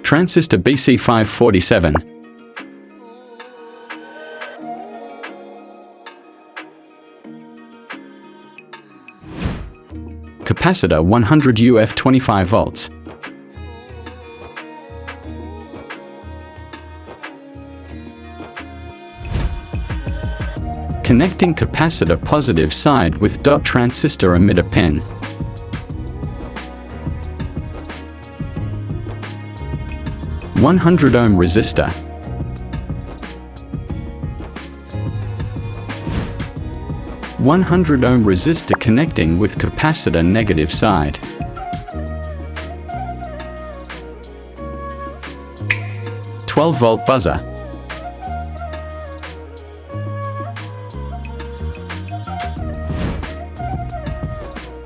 Transistor BC547. Capacitor 100 UF 25 volts. Connecting capacitor positive side with dot transistor emitter pin. (100 ohm resistor). (100 ohm resistor connecting with capacitor negative side. (12-volt buzzer).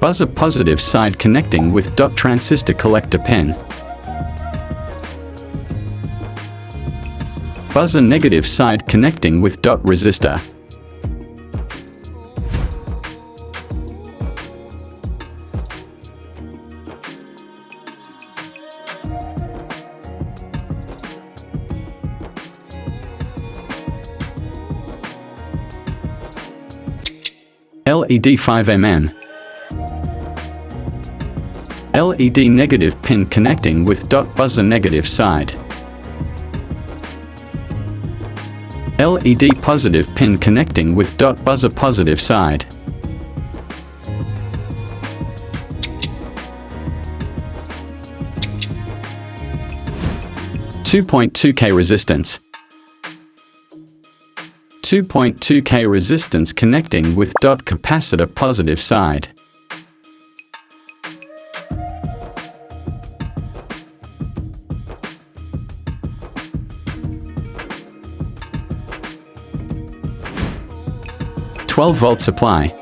Buzzer positive side connecting with dot transistor collector pin. Buzzer negative side connecting with dot resistor. LED 5mm. LED negative pin connecting with dot buzzer negative side. LED positive pin connecting with dot buzzer positive side. (2.2K resistance). 2.2K resistance connecting with dot capacitor positive side. (12-volt supply).